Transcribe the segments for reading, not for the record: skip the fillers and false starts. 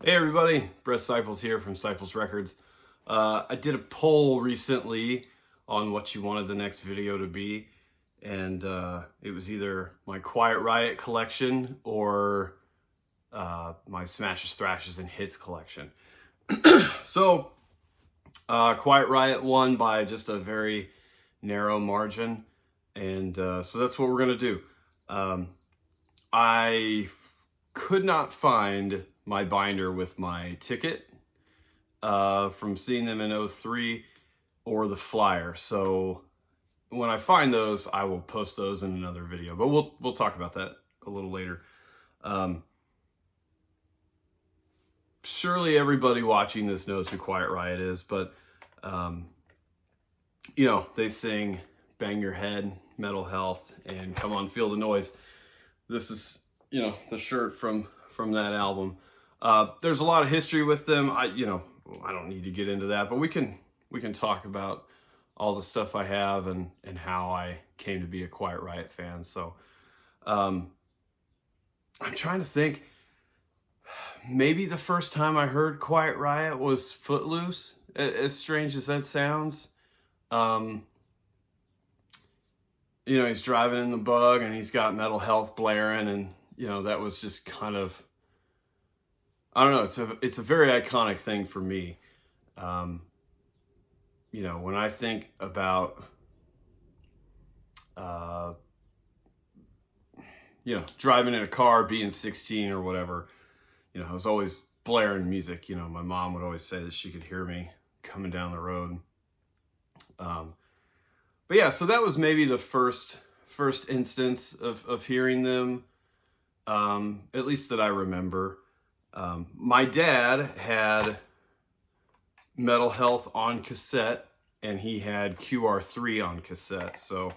Hey everybody, Brett Cyples here from Cyples Records. I did a poll recently on what you wanted the next video to be, and it was either my Quiet Riot collection or my Smashes, Thrashes, and Hits collection. So, Quiet Riot won by just a very narrow margin, and so that's what we're going to do. I could not find my binder with my ticket from seeing them in 03 or the flyer. So when I find those, I will post those in another video, but we'll talk about that a little later. Surely everybody watching this knows who Quiet Riot is, but you know, they sing Bang Your Head, Mental Health, and Come On Feel the Noise. This is, you know, the shirt from that album. There's a lot of history with them. I don't need to get into that, but we can talk about all the stuff I have and how I came to be a Quiet Riot fan. So I'm trying to think. Maybe the first time I heard Quiet Riot was Footloose, as strange as that sounds. You know, he's driving in the bug and he's got Mental Health blaring, and you know, that was just kind of, I don't know, it's a very iconic thing for me. You know, when I think about you know, driving in a car, being 16 or whatever, you know, I was always blaring music. You know, my mom would always say that she could hear me coming down the road. But yeah, so that was maybe the first instance of hearing them, at least that I remember. My dad had Mental Health on cassette, and he had QR3 on cassette. So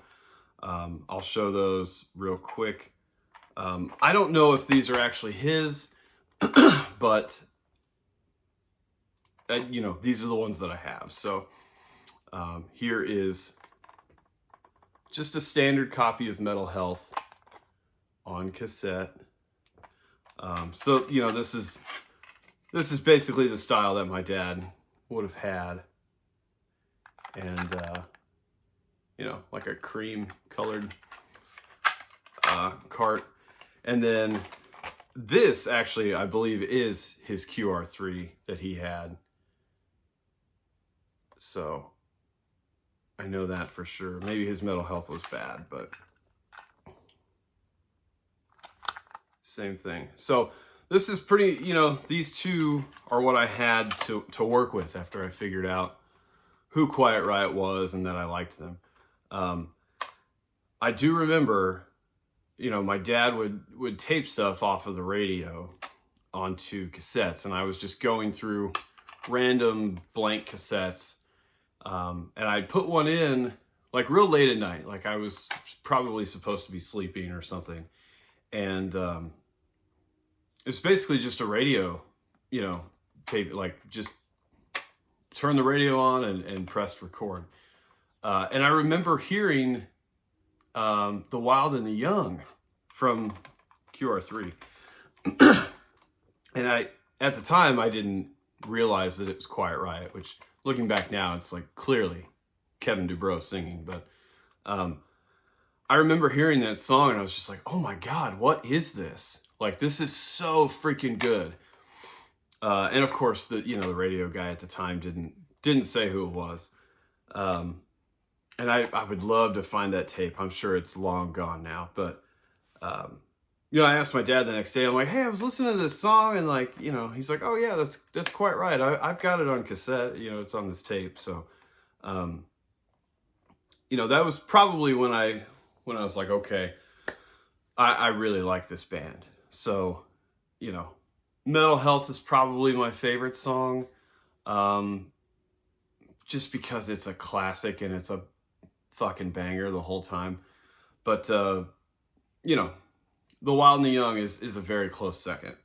I'll show those real quick. I don't know if these are actually his, but you know, these are the ones that I have. So here is just a standard copy of Mental Health on cassette. So, you know, this is basically the style that my dad would have had. And, you know, like a cream colored cart. And then this actually, I believe, is his QR3 that he had. So I know that for sure. Maybe his Mental Health was bad, but same thing. So this is pretty, you know, these two are what I had to work with after I figured out who Quiet Riot was and that I liked them. I do remember, you know, my dad would tape stuff off of the radio onto cassettes, and I was just going through random blank cassettes. And I'd put one in like real late at night, like I was probably supposed to be sleeping or something. And it's basically just a radio, you know, tape, like just turn the radio on and press record. And I remember hearing The Wild and the Young from QR3. And at the time, I didn't realize that it was Quiet Riot, which looking back now, it's like clearly Kevin Dubrow singing. But I remember hearing that song and I was just like, oh my God, what is this? Like, this is so freaking good. And of course, the radio guy at the time didn't say who it was. And I would love to find that tape. I'm sure it's long gone now. But, you know, I asked my dad the next day, I'm like, hey, I was listening to this song, and like, you know, he's like, oh yeah, that's Quite Right. I've got it on cassette, you know, it's on this tape. So, you know, that was probably when I was like, okay, I really like this band. So, you know, Mental Health is probably my favorite song. Just because it's a classic and it's a fucking banger the whole time. But, you know, The Wild and the Young is a very close second.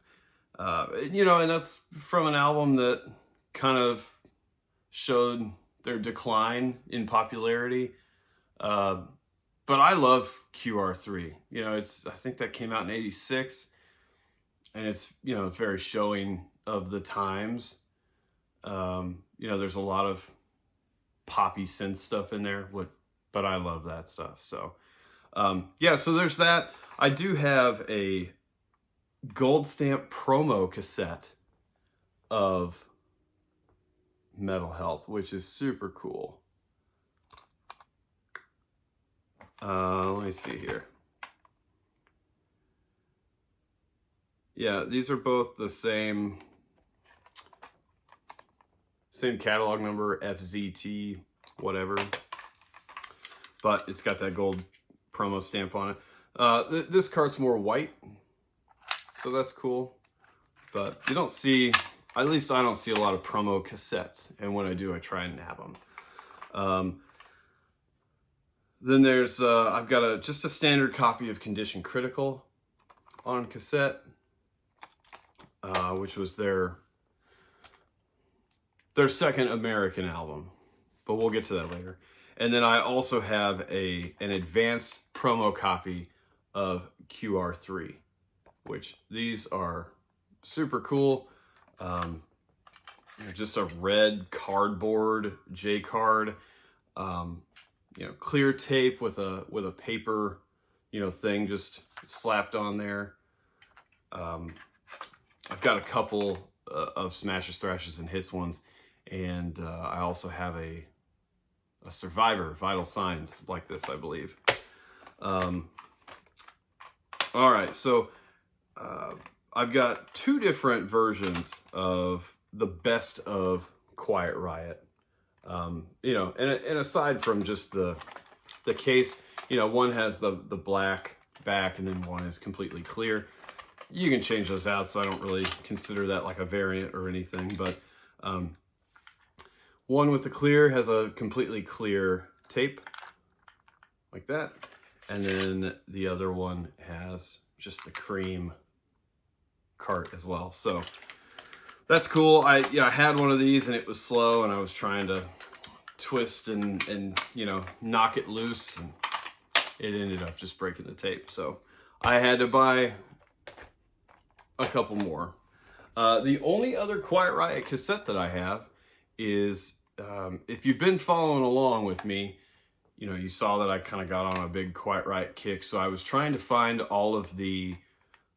You know, and that's from an album that kind of showed their decline in popularity. But I love QR3. You know, I think that came out in '86. and it's, you know, very showing of the times. You know, there's a lot of poppy synth stuff in there, but I love that stuff. So yeah, so there's that. I do have a gold stamp promo cassette of Metal Health, which is super cool. Let me see here. Yeah, these are both the same catalog number, FZT, whatever. But it's got that gold promo stamp on it. This card's more white, so that's cool. But you don't see, at least I don't see a lot of promo cassettes. And when I do, I try and nab them. Then there's, I've got just a standard copy of Condition Critical on cassette, which was their second American album, but we'll get to that later. And then I also have an advanced promo copy of QR3, which these are super cool. Just a red cardboard J card, you know, clear tape with a paper, you know, thing just slapped on there. I've got a couple of Smashes, Thrashes, and Hits ones, and I also have a Survivor, Vital Signs, like this, I believe. All right, so I've got two different versions of the best of Quiet Riot. You know, and aside from just the case, you know, one has the black back and then one is completely clear. You can change those out, so I don't really consider that like a variant or anything, but one with the clear has a completely clear tape, like that, and then the other one has just the cream cart as well. So that's cool. I had one of these and it was slow, and I was trying to twist and you know, knock it loose, and it ended up just breaking the tape. So I had to buy a couple more. The only other Quiet Riot cassette that I have is, if you've been following along with me, you know, you saw that I kind of got on a big Quiet Riot kick. So I was trying to find all of the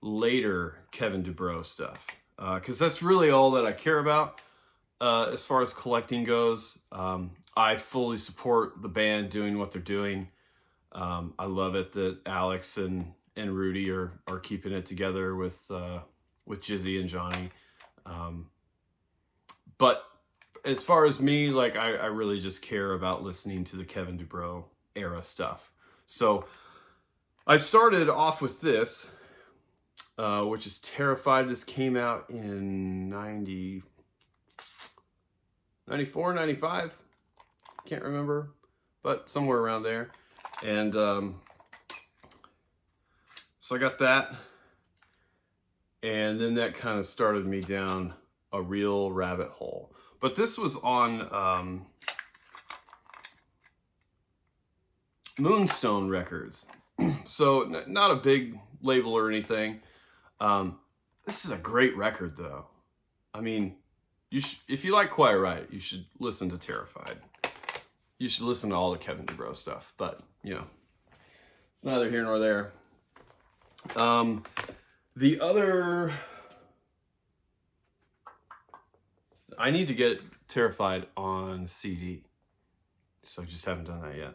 later Kevin DuBrow stuff, because that's really all that I care about as far as collecting goes. I fully support the band doing what they're doing. I love it that Alex and Rudy are keeping it together with Jizzy and Johnny. But as far as me, like, I really just care about listening to the Kevin DuBrow era stuff. So I started off with this, which is Terrified. This came out in 94, 95. Can't remember, but somewhere around there. And so I got that. And then that kind of started me down a real rabbit hole. But this was on Moonstone Records. So not a big label or anything. This is a great record, though. I mean, if you like Quiet Riot, you should listen to Terrified. You should listen to all the Kevin DuBrow stuff. But, you know, it's neither here nor there. The other... I need to get Terrified on CD. So I just haven't done that yet.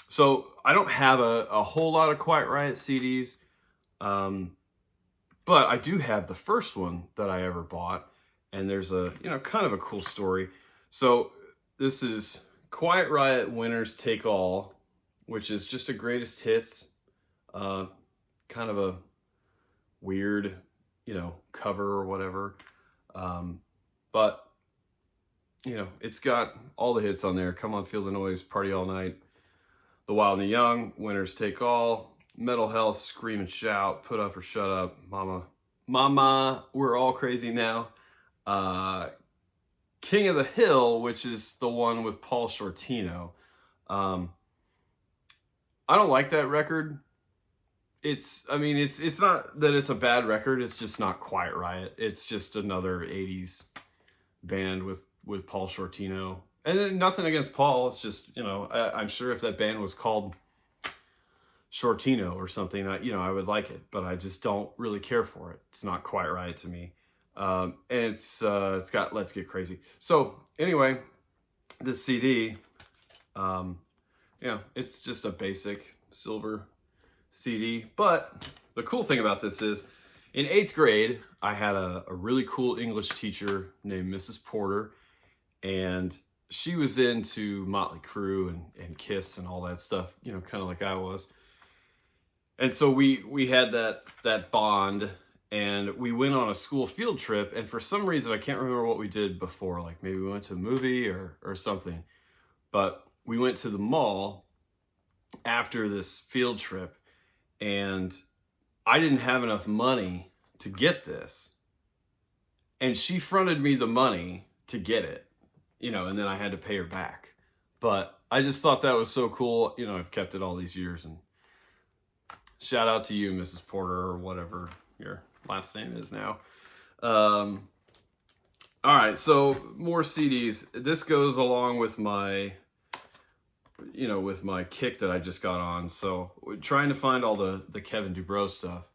So I don't have a whole lot of Quiet Riot CDs. But I do have the first one that I ever bought. And there's a, you know, kind of a cool story. So this is Quiet Riot Winners Take All, which is just a greatest hits. Kind of a weird, you know, cover or whatever. But, you know, it's got all the hits on there. Come On, Feel the Noise, Party All Night, The Wild and the Young, Winners Take All, Metal Health, Scream and Shout, Put Up or Shut Up, Mama, We're All Crazy Now, King of the Hill, which is the one with Paul Shortino. I don't like that record. I mean, it's not that it's a bad record. It's just not Quiet Riot. It's just another 80s band with Paul Shortino. And then nothing against Paul. It's just, you know, I'm sure if that band was called Shortino or something, I would like it, but I just don't really care for it. It's not Quiet Riot to me. And it's got Let's Get Crazy. So anyway, this CD, it's just a basic silver CD. But the cool thing about this is, in 8th grade, I had a really cool English teacher named Mrs. Porter, and she was into Motley Crue and Kiss and all that stuff, you know, kind of like I was. And so we had that bond, and we went on a school field trip, and for some reason, I can't remember what we did before, like maybe we went to a movie or something, but we went to the mall after this field trip, and I didn't have enough money to get this, and she fronted me the money to get it, you know, and then I had to pay her back. But I just thought that was so cool. You know, I've kept it all these years, and shout out to you, Mrs. Porter, or whatever your last name is now. All right, so more CDs. This goes along with my, with my kick that I just got on. So trying to find all the Kevin DuBrow stuff.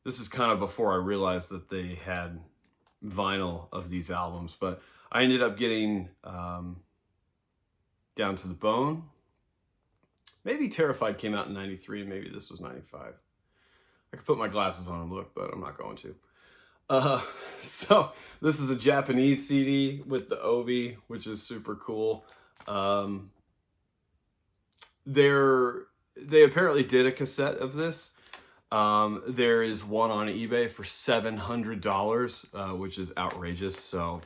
This is kind of before I realized that they had vinyl of these albums, but I ended up getting Down to the Bone. Maybe Terrified came out in 93, and maybe this was 95. I could put my glasses on and look, but I'm not going to. So this is a Japanese CD with the Ovi, which is super cool. They apparently did a cassette of this. There is one on eBay for $700, which is outrageous. So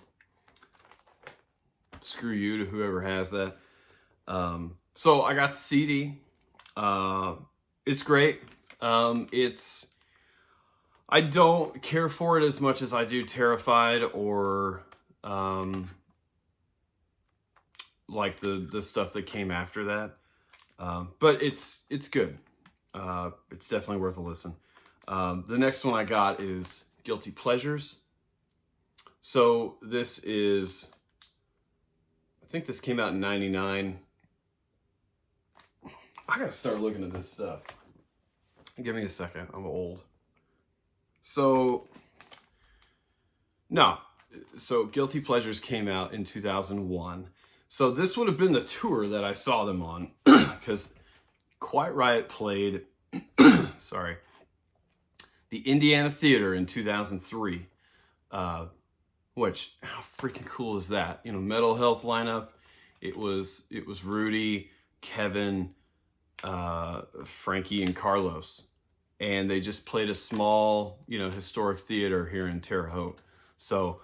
screw you to whoever has that. So I got the CD. It's great. I don't care for it as much as I do Terrified or like the stuff that came after that. But it's good. It's definitely worth a listen. The next one I got is Guilty Pleasures. So this is, I think this came out in 99. I gotta start looking at this stuff. Give me a second, I'm old. So Guilty Pleasures came out in 2001. So this would have been the tour that I saw them on, because Quiet Riot played, the Indiana Theater in 2003, which, how freaking cool is that? You know, Mental Health lineup. It was Rudy, Kevin, Frankie, and Carlos. And they just played a small, historic theater here in Terre Haute. So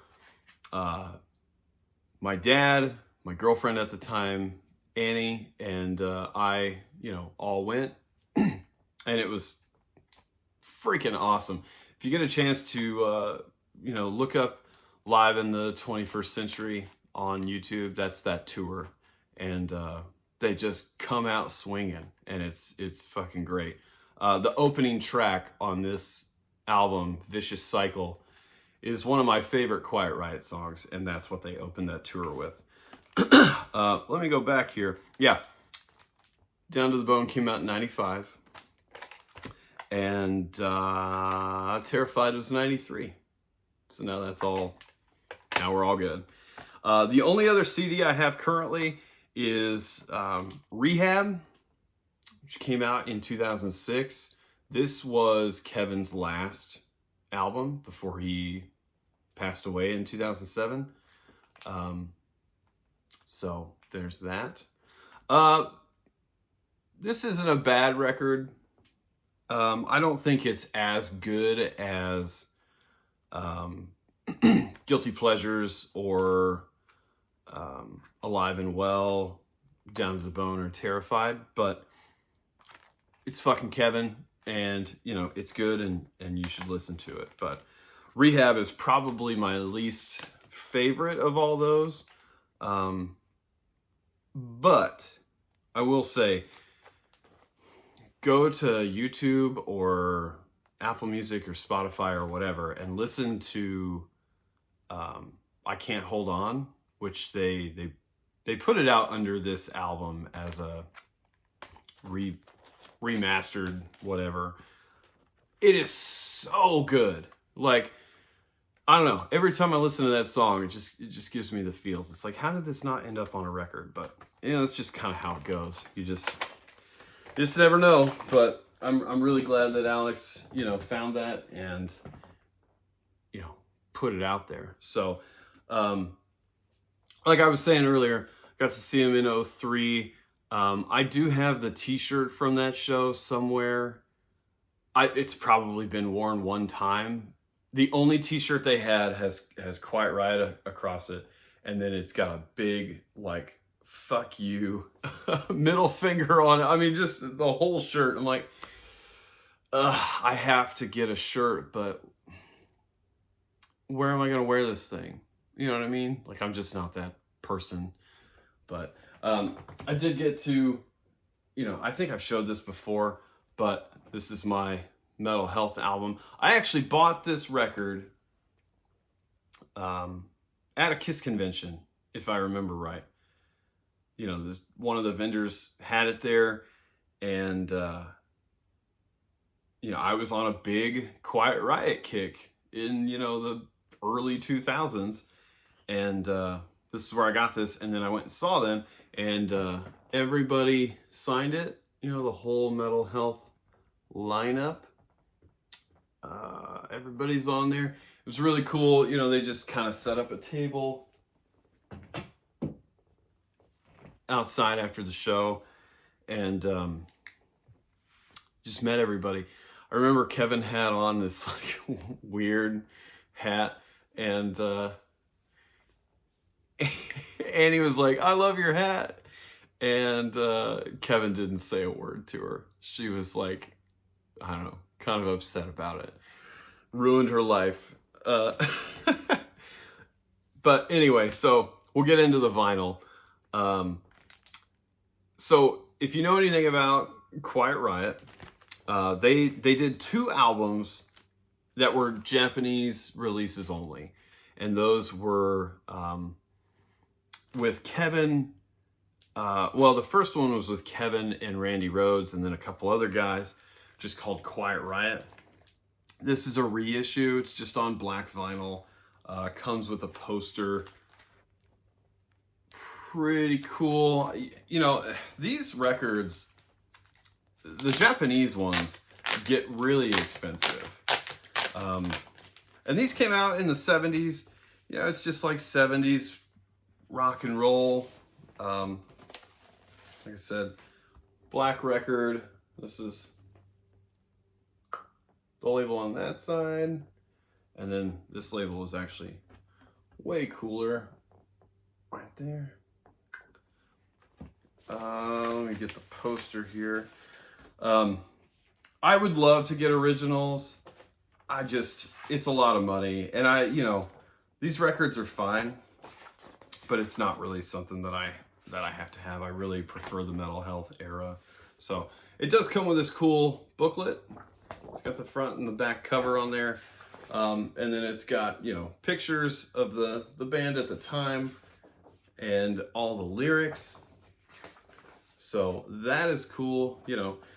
my dad, my girlfriend at the time, Annie, and I, all went. And it was freaking awesome. If you get a chance to, look up Live in the 21st Century on YouTube, that's that tour. And they just come out swinging, and it's fucking great. The opening track on this album, Vicious Cycle, is one of my favorite Quiet Riot songs, and that's what they opened that tour with. Let me go back here. Yeah, Down to the Bone came out in 95, and Terrified was 93. So now we're all good. The only other CD I have currently is Rehab, which came out in 2006. This was Kevin's last album before he passed away in 2007. So there's that. This isn't a bad record. I don't think it's as good as Guilty Pleasures or Alive and Well, Down to the Bone, or Terrified, but it's fucking Kevin, and it's good, and you should listen to it. But Rehab is probably my least favorite of all those. But I will say, go to YouTube or Apple Music or Spotify or whatever and listen to I Can't Hold On, which they put it out under this album as a remastered whatever. It is so good. Like, I don't know. Every time I listen to that song, it just gives me the feels. It's like, how did this not end up on a record? But that's just kind of how it goes. You just never know. But I'm really glad that Alex, found that and put it out there. So, like I was saying earlier, got to see him in 2003. I do have the T-shirt from that show somewhere. It's probably been worn one time. The only T-shirt they had has Quiet Riot across it, and then it's got a big like "fuck you" middle finger on it. I mean, just the whole shirt. I'm like, I have to get a shirt, but where am I gonna wear this thing? You know what I mean? Like, I'm just not that person. But I did get to, I think I've showed this before, but this is my Mental Health album. I actually bought this record at a KISS convention, if I remember right. One of the vendors had it there, and I was on a big Quiet Riot kick in the early 2000s, and this is where I got this. And then I went and saw them, and everybody signed it. The whole Mental Health lineup. Everybody's on there. It was really cool. They just kind of set up a table outside after the show, and just met everybody. I remember Kevin had on this like weird hat, and Annie was like, "I love your hat," and Kevin didn't say a word to her. She was like, I don't know, kind of upset about it. Ruined her life. But anyway, so we'll get into the vinyl. So if you know anything about Quiet Riot, they did 2 albums that were Japanese releases only. And those were with Kevin. Well, the first one was with Kevin and Randy Rhoads, and then a couple other guys, just called Quiet Riot. This is a reissue. It's just on black vinyl. Comes with a poster. Pretty cool. These records, the Japanese ones, get really expensive. And these came out in the 70s. It's just like 70s rock and roll. Like I said, black record. This is the label on that side. And then this label is actually way cooler right there. Let me get the poster here. I would love to get originals. It's a lot of money. And these records are fine, but it's not really something that I have to have. I really prefer the Mental Health era. So it does come with this cool booklet. It's got the front and the back cover on there. And then it's got, pictures of the band at the time and all the lyrics. So that is cool.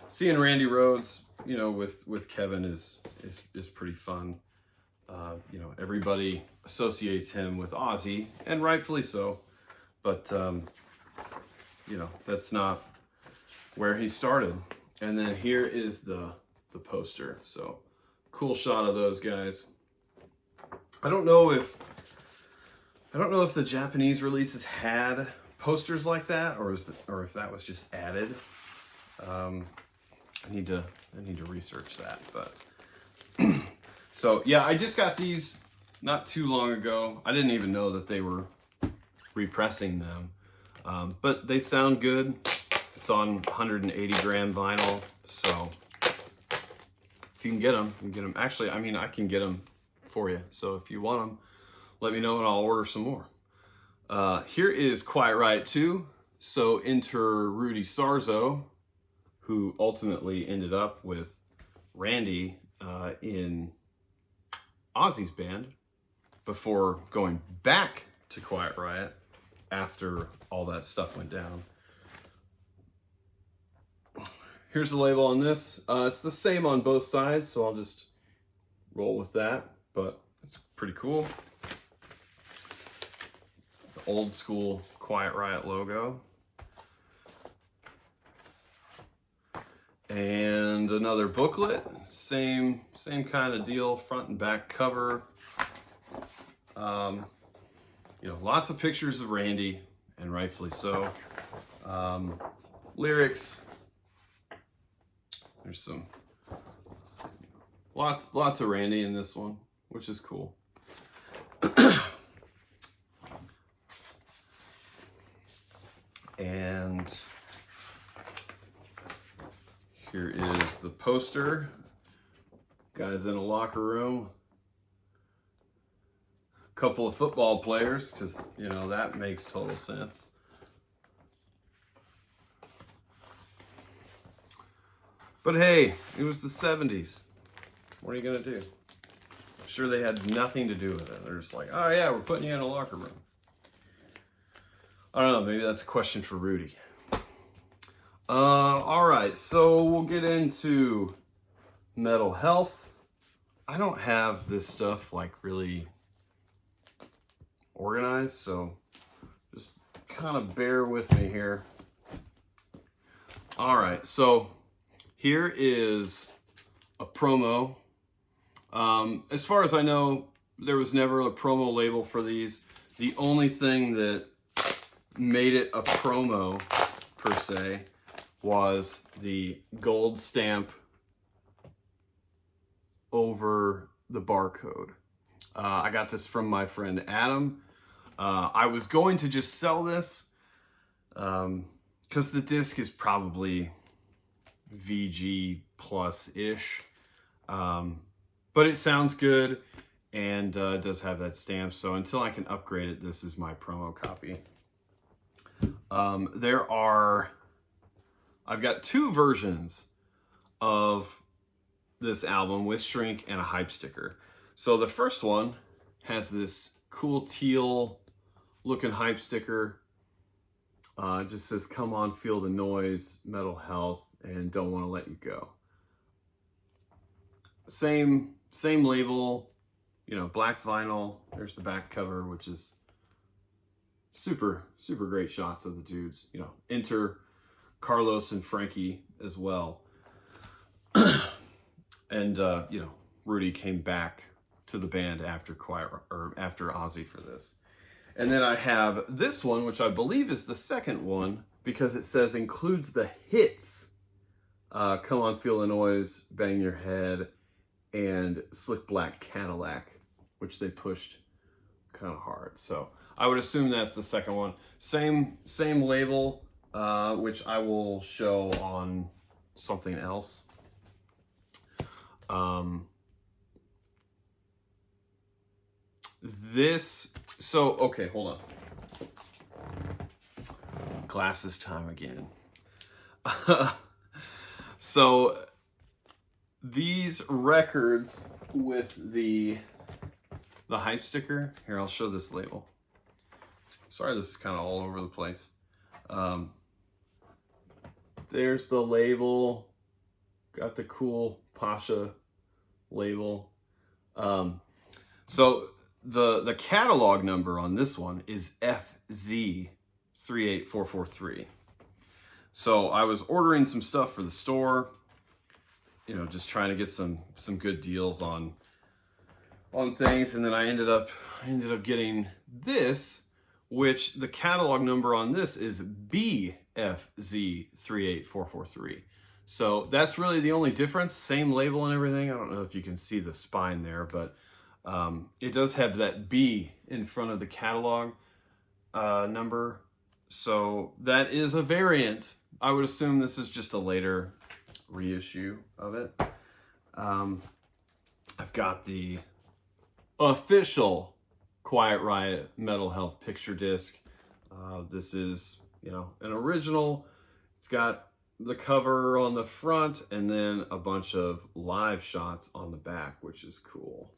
Seeing Randy Rhoads, with Kevin is pretty fun. Everybody associates him with Ozzy, and rightfully so. But, that's not where he started. And then here is the poster. So cool shot of those guys. I don't know if the Japanese releases had posters like that, or if that was just added. I need to research that. But so yeah, I just got these not too long ago. I didn't even know that they were repressing them, but they sound good. It's on 180 gram vinyl, so if you can get them, you can get them. Actually, I can get them for you. So if you want them, let me know and I'll order some more. Here is Quiet Riot 2. So enter Rudy Sarzo, who ultimately ended up with Randy in Ozzy's band before going back to Quiet Riot after all that stuff went down. Here's the label on this. It's the same on both sides, so I'll just roll with that, but it's pretty cool. The old school Quiet Riot logo. And another booklet, same kind of deal, front and back cover. You know, lots of pictures of Randy, and rightfully so. Lyrics. There's some lots of Randy in this one, which is cool. And here is the poster. Guys in a locker room. A couple of football players, because, you know, that makes total sense. But hey, it was the 70s. What are you gonna do? I'm sure they had nothing to do with it. They're just like, oh yeah, we're putting you in a locker room. I don't know, maybe that's a question for Rudy. All right, so we'll get into mental health. I don't have this stuff like really organized, so just kind of bear with me here. All right, so here is a promo. As far as I know, there was never a promo label for these. The only thing that made it a promo, per se, was the gold stamp over the barcode. I got this from my friend Adam. I was going to just sell this because the disc is probably VG plus-ish. But it sounds good and does have that stamp. So until I can upgrade it, this is my promo copy. I've got two versions of this album with shrink and a hype sticker. So the first one has this cool teal looking hype sticker. It just says, come on, feel the noise, mental health, and don't want to let you go. Same label, you know, black vinyl. There's the back cover, which is super great shots of the dudes. You know, enter Carlos and Frankie as well. And you know, Rudy came back to the band after Ozzy for this. And then I have this one, which I believe is the second one, because it says includes the hits. Come on, feel the noise, bang your head, and Slick Black Cadillac, which they pushed kind of hard. So I would assume that's the second one. Same label, which I will show on something else. Okay, hold on. Glasses time again. So these records with the hype sticker, here, I'll show this label. Sorry, this is kind of all over the place. There's the label, got the cool Pasha label. So the catalog number on this one is FZ38443. So I was ordering some stuff for the store, you know, just trying to get some good deals on things, and then I ended up getting this, which the catalog number on this is BFZ38443. So that's really the only difference. Same label and everything. I don't know if you can see the spine there, but it does have that B in front of the catalog number. So that is a variant. I would assume this is just a later reissue of it. I've got the official Quiet Riot Mental Health picture disc. This is, you know, an original. It's got the cover on the front, and then a bunch of live shots on the back, which is cool.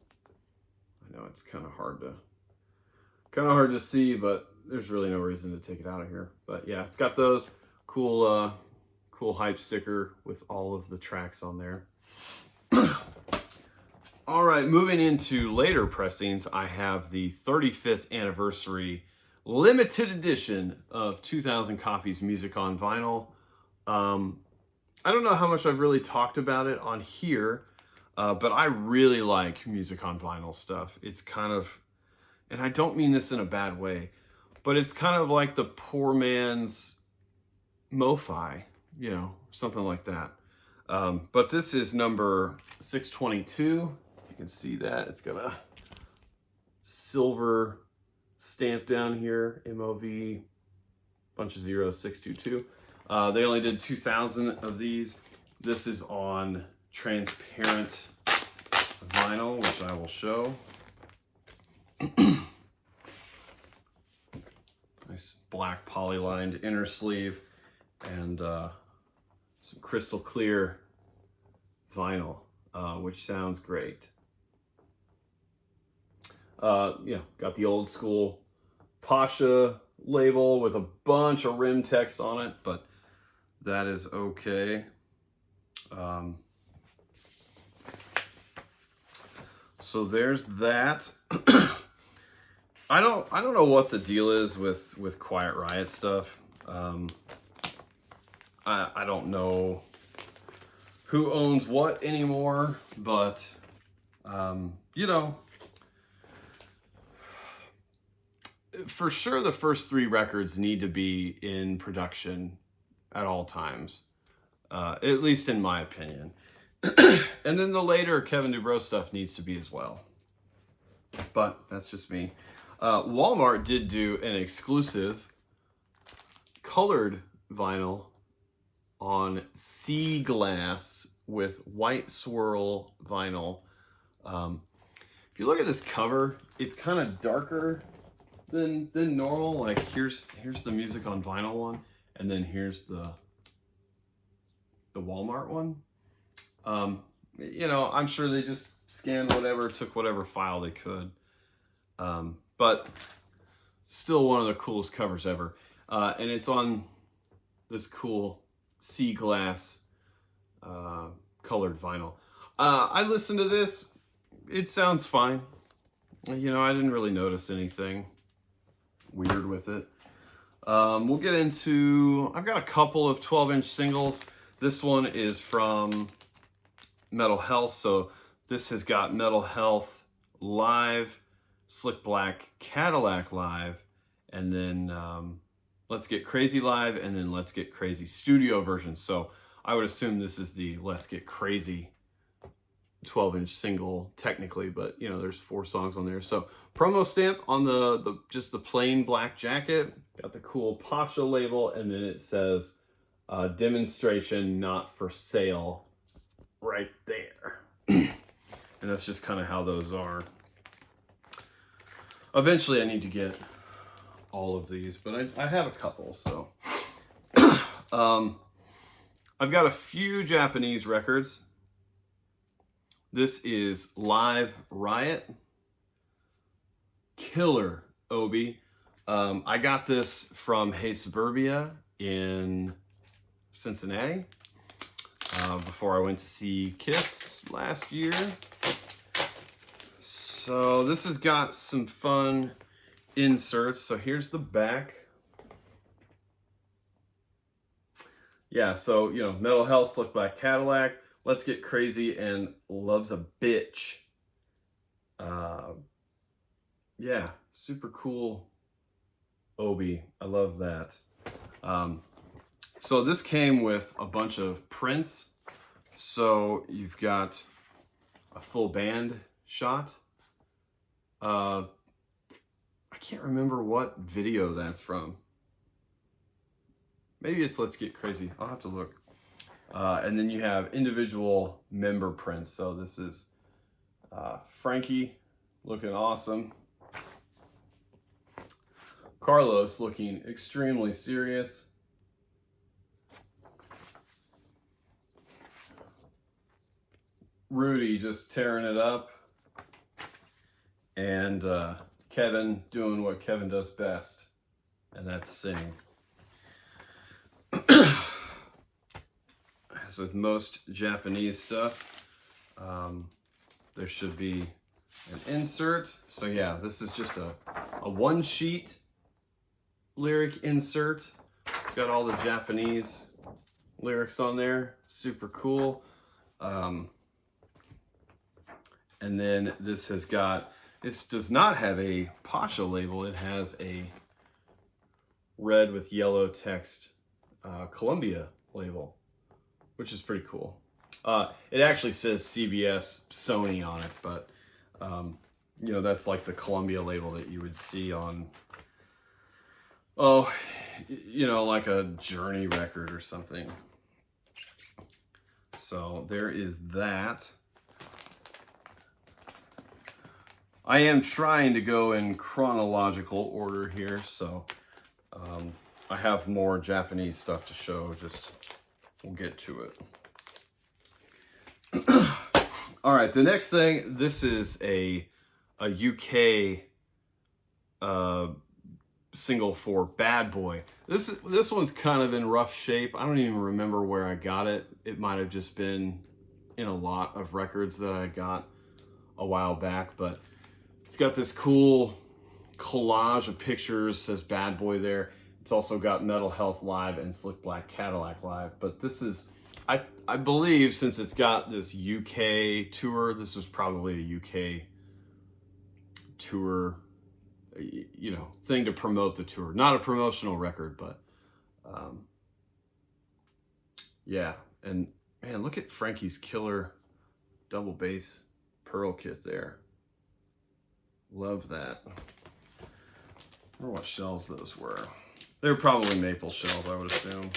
I know it's kind of hard to see, but there's really no reason to take it out of here. But yeah, it's got those cool cool hype sticker with all of the tracks on there. All right, moving into later pressings, I have the 35th anniversary limited edition of 2,000 copies Music on Vinyl. I don't know how much I've really talked about it on here, but I really like Music on Vinyl stuff. It's kind of, and I don't mean this in a bad way, but it's kind of like the poor man's Mo-Fi, you know, something like that. But this is number 622. You can see that. It's got a silver stamp down here, MOV, bunch of zeros, 622. They only did 2,000 of these. This is on transparent vinyl, which I will show. Nice black polylined inner sleeve and some crystal clear vinyl, which sounds great. Yeah, got the old school Pasha label with a bunch of rim text on it, but that is okay. So there's that. I don't know what the deal is with Quiet Riot stuff. I don't know who owns what anymore, but you know, for sure the first 3 records need to be in production at all times, at least in my opinion. And then the later Kevin Dubrow stuff needs to be as well. But that's just me. Walmart did do an exclusive colored vinyl on sea glass with white swirl vinyl. If you look at this cover, it's kind of darker than normal. Like here's the Music on Vinyl one, and then here's the Walmart one. You know, I'm sure they just scanned whatever, took whatever file they could. But still one of the coolest covers ever. And it's on this cool sea glass colored vinyl. I listened to this. It sounds fine. You know, I didn't really notice anything weird with it. We'll get into, I've got a couple of 12-inch singles. This one is from Metal Health. So this has got Metal Health Live, Slick Black Cadillac Live, and then Let's Get Crazy Live, and then Let's Get Crazy Studio version. So I would assume this is the Let's Get Crazy 12-inch single technically, but you know, there's 4 songs on there. So promo stamp on the just the plain black jacket, got the cool Pasha label, and then it says demonstration not for sale right there. And that's just kind of how those are. Eventually I need to get all of these, but I have a couple. So I've got a few Japanese records. This is Live Riot. Killer Obi. I got this from Hey Suburbia in Cincinnati before I went to see Kiss last year. So this has got some fun inserts. So here's the back. Yeah, so, you know, Metal Health, Slick Black Cadillac, Let's Get Crazy, and Love's a Bitch. Yeah, super cool Obi. I love that. So this came with a bunch of prints. So you've got a full band shot. I can't remember what video that's from. Maybe it's Let's Get Crazy. I'll have to look. And then you have individual member prints. So this is Frankie looking awesome. Carlos looking extremely serious. Rudy just tearing it up, and Kevin doing what Kevin does best, and that's sing. As with most Japanese stuff, there should be an insert. So yeah, this is just a one sheet lyric insert. It's got all the Japanese lyrics on there. Super cool. And then this has got, this does not have a Pasha label. It has a red with yellow text Columbia label, which is pretty cool. It actually says CBS Sony on it, but you know, that's like the Columbia label that you would see on, oh, you know, like a Journey record or something. So there is that. I am trying to go in chronological order here, so I have more Japanese stuff to show, just we'll get to it. All right, the next thing, this is a UK single for Bad Boy. This one's kind of in rough shape. I don't even remember where I got it. It might have just been in a lot of records that I got a while back, but it's got this cool collage of pictures, says Bad Boy there. It's also got Metal Health Live and Slick Black Cadillac Live, but this is, I believe, since it's got this UK tour, this was probably a UK tour, you know, thing to promote the tour. Not a promotional record, but yeah. And man, look at Frankie's killer double bass pearl kit there. Love that. I wonder what shells those were. They were probably maple shells, I would assume,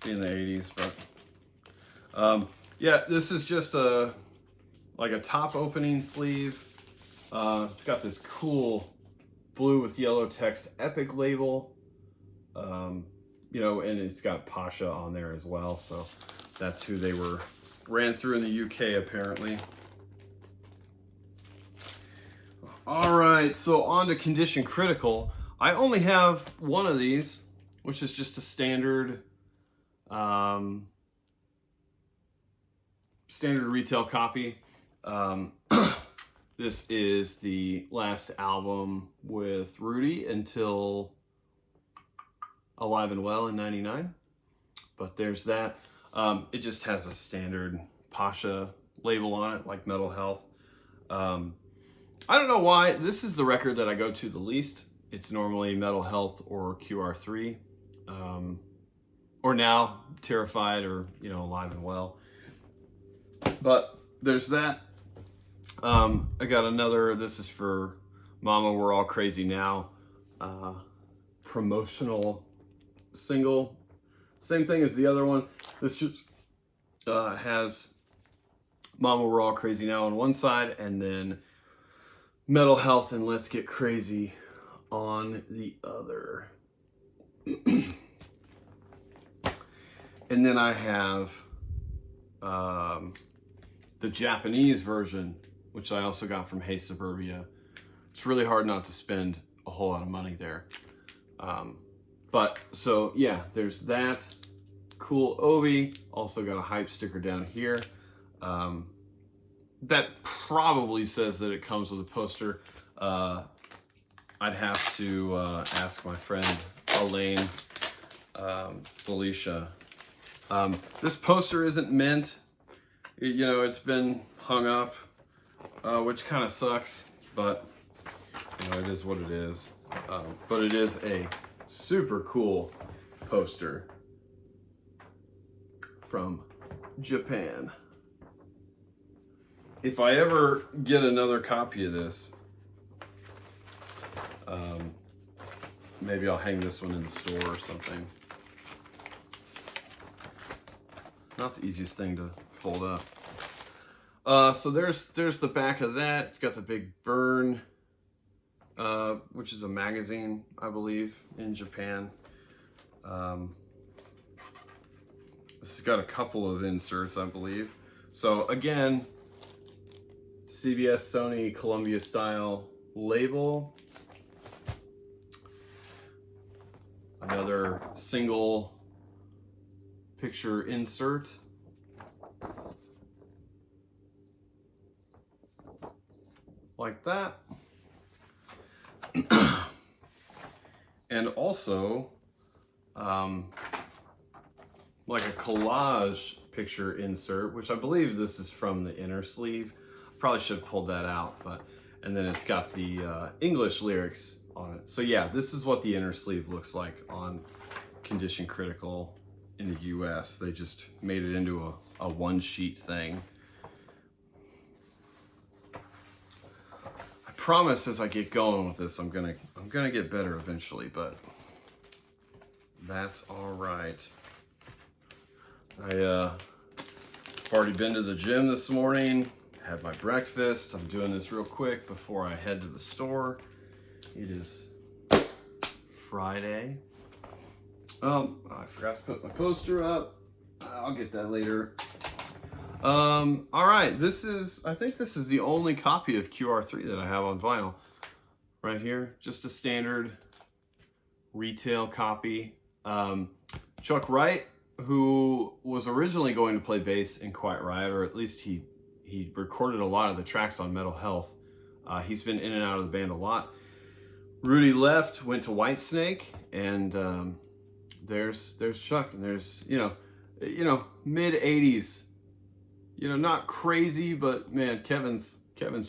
in the 80s, but yeah, this is just like a top opening sleeve. It's got this cool blue with yellow text Epic label, you know, and it's got Pasha on there as well, so that's who they ran through in the UK apparently. All right, so on to Condition Critical. I only have one of these, which is just a standard standard retail copy. This is the last album with Rudy until Alive and Well in '99. But there's that. It just has a standard Pasha label on it, like Metal Health. I don't know why. This is the record that I go to the least. It's normally Metal Health or QR3. Or now, Terrified or, you know, Alive and Well. But there's that. I got another, this is for Mama We're All Crazy Now, promotional single. Same thing as the other one. This just has Mama We're All Crazy Now on one side, and then Metal Health and Let's Get Crazy on the other. And then I have the Japanese version, which I also got from Hey Suburbia. It's really hard not to spend a whole lot of money there. But so yeah, there's that cool Obi. Also got a hype sticker down here. That probably says that it comes with a poster. I'd have to ask my friend Elaine, Felicia. This poster isn't mint. You know, it's been hung up, which kind of sucks, but you know, it is what it is. But it is a super cool poster from Japan. If I ever get another copy of this, maybe I'll hang this one in the store or something. Not the easiest thing to fold up. So there's the back of that. It's got the big Burn, which is a magazine, I believe, in Japan. This has got a couple of inserts, I believe. So again, CBS, Sony, Columbia style label. Another single picture insert. Like that. And also like a collage picture insert, which I believe this is from the inner sleeve. Probably should have pulled that out, but and then it's got the English lyrics on it. So yeah, this is what the inner sleeve looks like on Condition Critical in the US. They just made it into a one sheet thing. I promise as I get going with this, I'm gonna get better eventually, but that's all right. I've already been to the gym this morning, had my breakfast. I'm doing this real quick before I head to the store. It is Friday. Oh, I forgot to put my poster up. I'll get that later. All right, I think this is the only copy of QR3 that I have on vinyl. Right here, just a standard retail copy. Chuck Wright, who was originally going to play bass in Quiet Riot, or at least he recorded a lot of the tracks on Metal Health. He's been in and out of the band a lot. Rudy left, went to Whitesnake, and there's Chuck, and there's you know mid 80s, not crazy, but man, Kevin's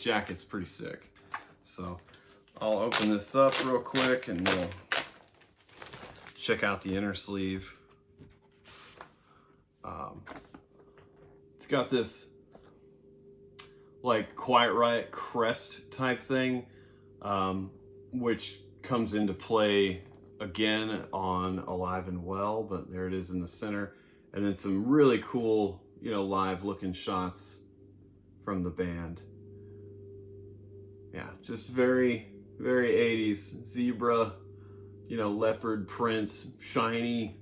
jacket's pretty sick. So I'll open this up real quick and we'll check out the inner sleeve. It's got this like Quiet Riot crest type thing, which comes into play again on Alive and Well, but there it is in the center. And then some really cool, live looking shots from the band. Yeah, just very, very 80s. Zebra, leopard prints, shiny.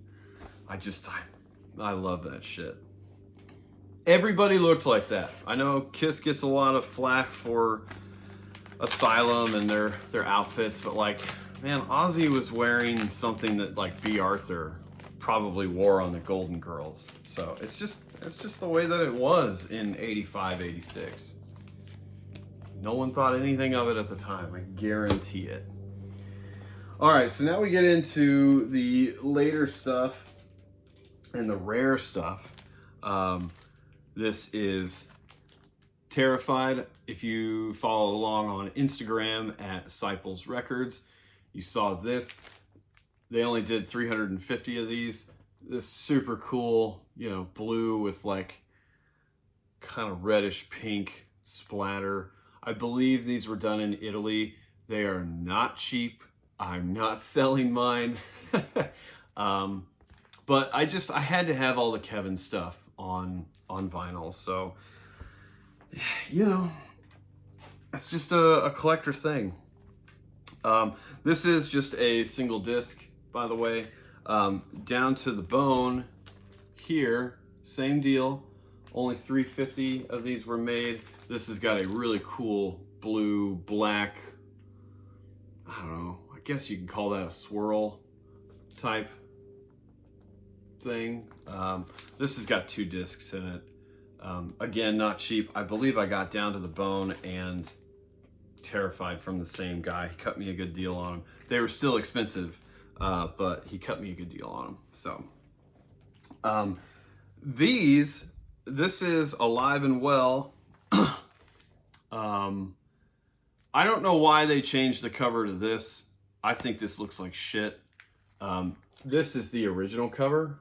I love that shit. Everybody looked like that. I know Kiss gets a lot of flack for Asylum and their outfits, but like, man, Ozzy was wearing something that like B. Arthur probably wore on the Golden Girls. So it's just the way that it was in 85, 86. No one thought anything of it at the time, I guarantee it. All right, so now we get into the later stuff and the rare stuff. This is Terrified. If you follow along on Instagram at Disciples Records, you saw this. They only did 350 of these. This super cool, blue with like kind of reddish pink splatter. I believe these were done in Italy. They are not cheap. I'm not selling mine. But I had to have all the Kevin stuff on vinyl. So, it's just a collector thing. This is just a single disc, by the way. Down to the Bone here, same deal. Only 350 of these were made. This has got a really cool blue, black, I don't know, I guess you can call that a swirl type thing. This has got 2 discs in it. Again, not cheap. I believe I got Down to the Bone and Terrified from the same guy. He cut me a good deal on them. They were still expensive, but he cut me a good deal on them. So, this is Alive and Well. I don't know why they changed the cover to this. I think this looks like shit. This is the original cover,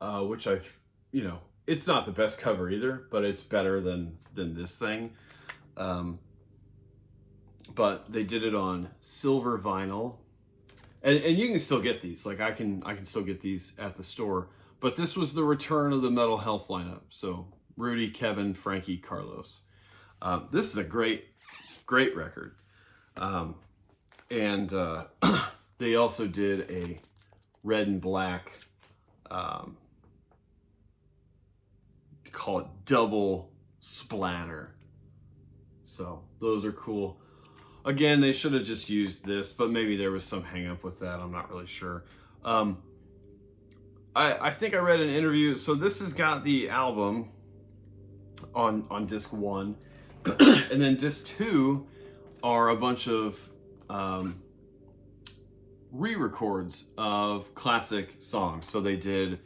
which it's not the best cover either, but it's better than this thing. But they did it on silver vinyl, and you can still get these. Like I can still get these at the store. But this was the return of the Metal Health lineup. So Rudy, Kevin, Frankie, Carlos. This is a great record. And they also did a red and black, call it double splatter So those are cool. Again, they should have just used this, but maybe there was some hang up with that. I'm not really sure. I think I read an interview. So this has got the album on disc 1, and then disc 2 are a bunch of re-records of classic songs. So they did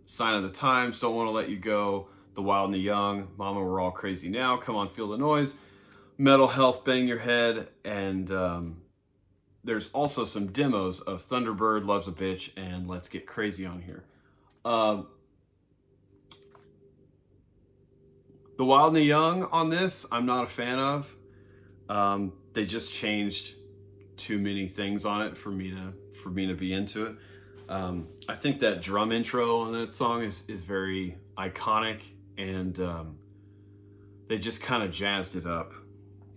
Sign of the Times, Don't Want to Let You Go, The Wild and the Young, Mama We're All Crazy Now, Come On Feel the Noise, Metal Health, Bang Your Head, and there's also some demos of Thunderbird, Love's a Bitch, and Let's Get Crazy on here. The Wild and the Young on this, I'm not a fan of. They just changed too many things on it for me to be into it. I think that drum intro on that song is very iconic, and they just kind of jazzed it up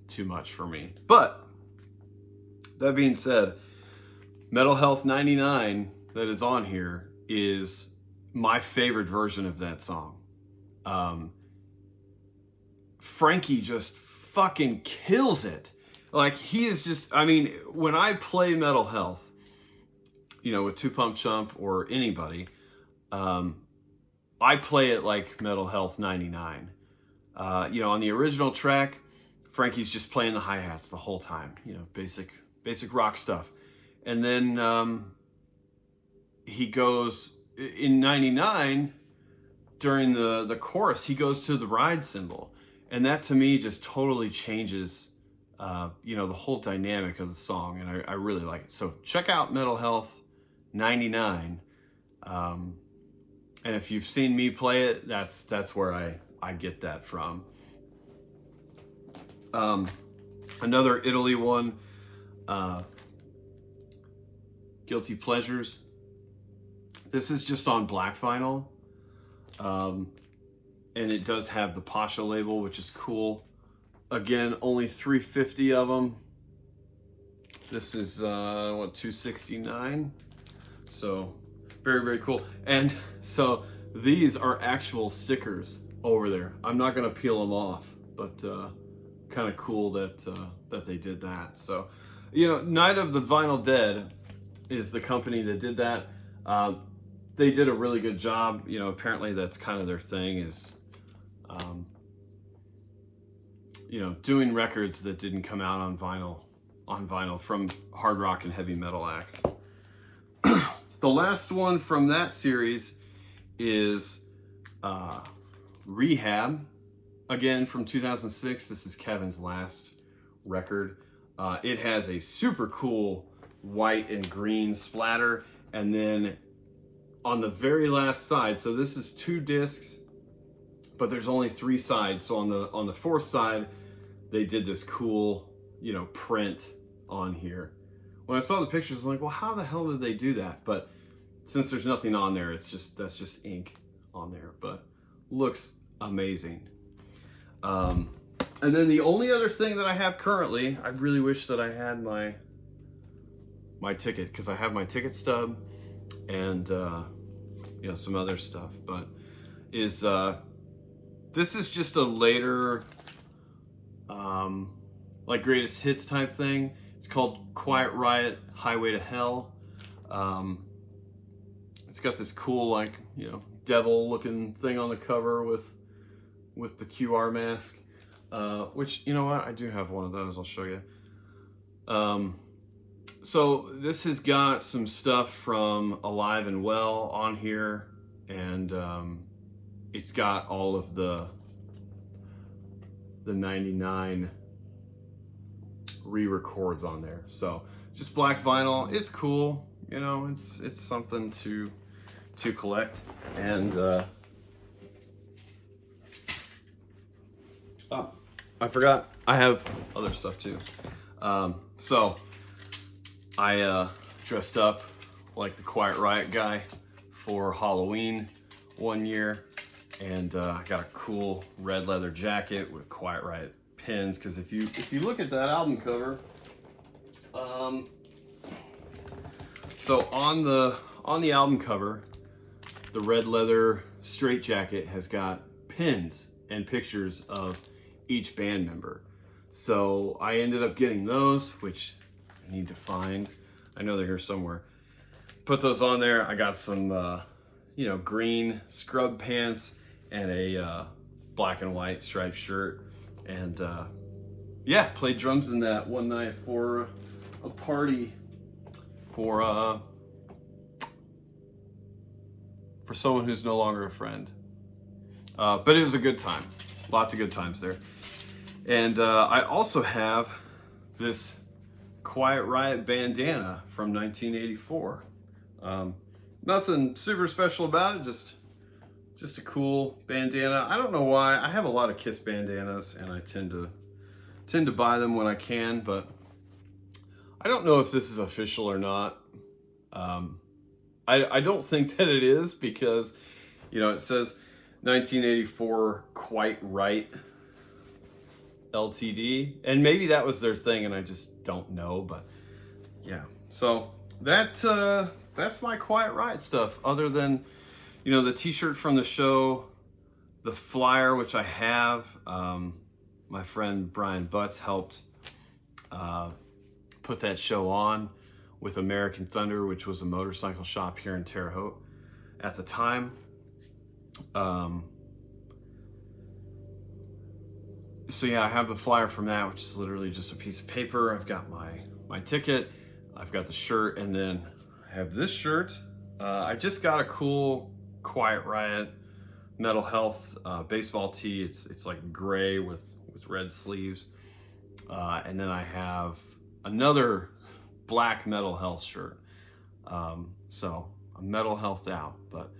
too much for me. But that being said, Metal Health 99 that is on here is my favorite version of that song. Frankie just fucking kills it. Like, he is just, I mean, when I play Metal Health, you know, with Two Pump Chump or anybody, I play it like Metal Health 99. You know, on the original track, Frankie's just playing the hi-hats the whole time, you know, basic rock stuff. And then he goes, in 99, during the chorus, he goes to the ride cymbal. And that to me just totally changes, you know, the whole dynamic of the song. And I really like it. So check out Metal Health 99. And if you've seen me play it, that's where I get that from. Another Italy one, Guilty Pleasures. This is just on black vinyl. And it does have the Pasha label, which is cool. Again, only 350 of them. This is, what, 269? So, very, very cool. And so, these are actual stickers over there. I'm not going to peel them off, but kind of cool that they did that. So, you know, Night of the Vinyl Dead is the company that did that. They did a really good job. You know, apparently that's kind of their thing, is you know, doing records that didn't come out on vinyl from hard rock and heavy metal acts. The last one from that series is Rehab, again from 2006. This is Kevin's last record. It has a super cool white and green splatter, and then on the very last side, so this is 2 discs, but there's only 3 sides. So on the 4th side, they did this cool, you know, print on here. When I saw the pictures, I was like, well, how the hell did they do that? But since there's nothing on there, that's just ink on there, but looks amazing. And then the only other thing that I have currently, I really wish that I had my ticket, because I have my ticket stub and you know, some other stuff, but is this is just a later like greatest hits type thing. It's called Quiet Riot, Highway to Hell. It's got this cool, like, you know, devil looking thing on the cover with the QR mask, which, you know what, I do have one of those. I'll show you. So this has got some stuff from Alive and Well on here, and it's got all of the 99 re-records on there. So just black vinyl. It's cool, you know. It's something to collect. And oh, I forgot, I have other stuff too. So I dressed up like the Quiet Riot guy for Halloween one year, and I got a cool red leather jacket with Quiet Riot pins, because if you look at that album cover, so on the album cover, the red leather straight jacket has got pins and pictures of each band member. So I ended up getting those, which I need to find. I know they're here somewhere. Put those on there. I got some, green scrub pants and a black and white striped shirt. And played drums in that one night for a party for someone who's no longer a friend. But it was a good time. Lots of good times there. And I also have this Quiet Riot bandana from 1984. Nothing super special about it, just a cool bandana. I don't know why. I have a lot of Kiss bandanas, and I tend to buy them when I can, but I don't know if this is official or not. I don't think that it is, because it says 1984 Quiet Riot LTD, and maybe that was their thing and I just don't know. But yeah, so that's my Quiet Riot stuff, other than the t-shirt from the show, the flyer, which I have. My friend Brian Butts helped put that show on with American Thunder, which was a motorcycle shop here in Terre Haute at the time. So yeah, I have the flyer from that, which is literally just a piece of paper. I've got my ticket, I've got the shirt, and then I have this shirt. I just got a cool Quiet Riot Mental Health baseball tee. It's like gray with red sleeves. And then I have another black Mental Health shirt. So I'm mental health out, but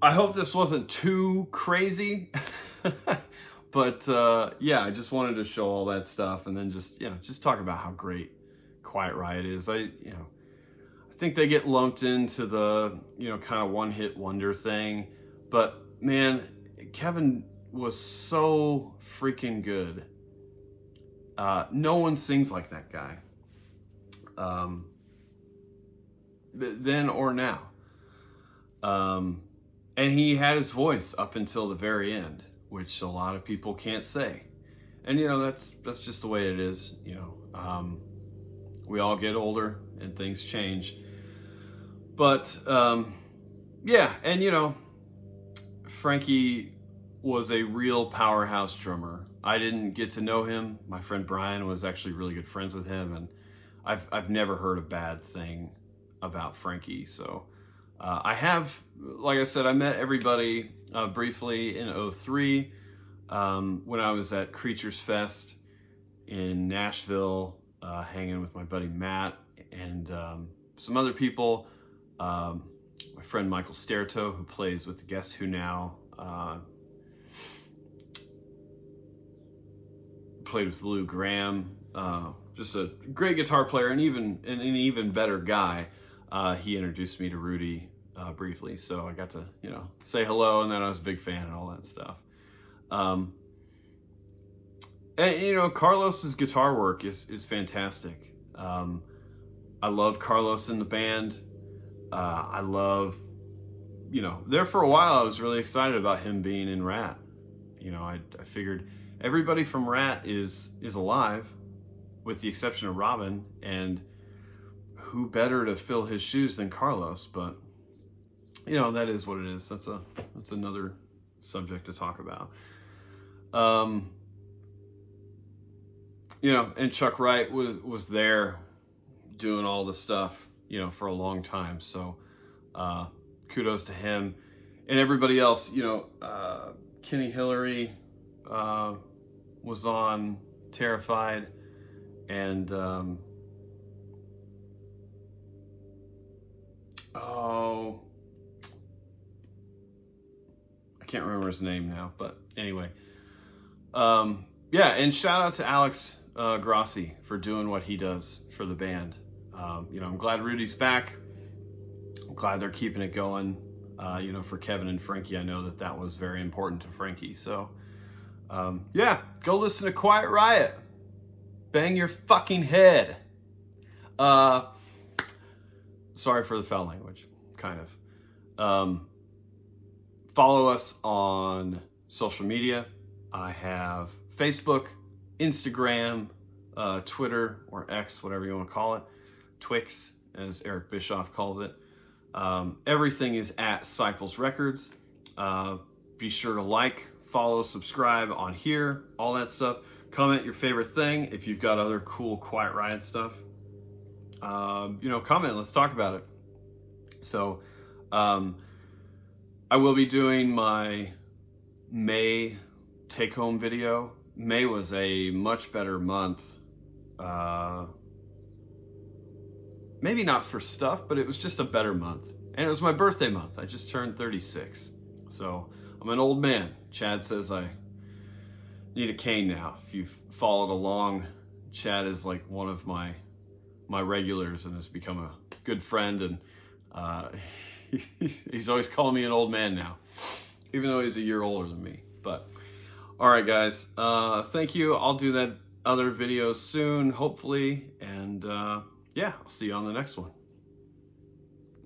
I hope this wasn't too crazy. But I just wanted to show all that stuff, and then just talk about how great Quiet Riot is. I think they get lumped into the kind of one-hit wonder thing, but man, Kevin was so freaking good. No one sings like that guy, then or now. And he had his voice up until the very end, which a lot of people can't say. And that's just the way it is. We all get older and things change. But and Frankie was a real powerhouse drummer. I didn't get to know him. My friend Brian was actually really good friends with him, and I've never heard a bad thing about Frankie. So I have, like I said, I met everybody briefly in 2003 when I was at Creatures Fest in Nashville, hanging with my buddy Matt and some other people. My friend Michael Sterto, who plays with the Guess Who now, played with Lou Graham, just a great guitar player, and an even better guy. He introduced me to Rudy briefly, so I got to say hello, and then I was a big fan and all that stuff. And Carlos's guitar work is fantastic. I love Carlos in the band. I love, there for a while I was really excited about him being in Rat. I figured everybody from Rat is alive, with the exception of Robin, and who better to fill his shoes than Carlos? But that is what it is. That's another subject to talk about. And Chuck Wright was there doing all the stuff, for a long time. So kudos to him and everybody else. Kenny Hillary was on Terrified, and I can't remember his name now, but anyway, and shout out to Alex Grossi for doing what he does for the band. I'm glad Rudy's back. I'm glad they're keeping it going. For Kevin and Frankie, I know that was very important to Frankie. So, go listen to Quiet Riot. Bang your fucking head. Sorry for the foul language, kind of. Follow us on social media. I have Facebook, Instagram, Twitter, or X, whatever you want to call it. Twix, as Eric Bischoff calls it. Everything is at Cycles Records. Be sure to like, follow, subscribe on here, all that stuff. Comment your favorite thing. If you've got other cool Quiet Riot stuff, comment. Let's talk about it. So, I will be doing my May take-home video. May was a much better month. Maybe not for stuff, but it was just a better month. And it was my birthday month. I just turned 36. So I'm an old man. Chad says I need a cane now. If you've followed along, Chad is like one of my regulars and has become a good friend. And he's always calling me an old man now, even though he's a year older than me. But all right, guys, thank you. I'll do that other video soon, hopefully. And yeah, I'll see you on the next one.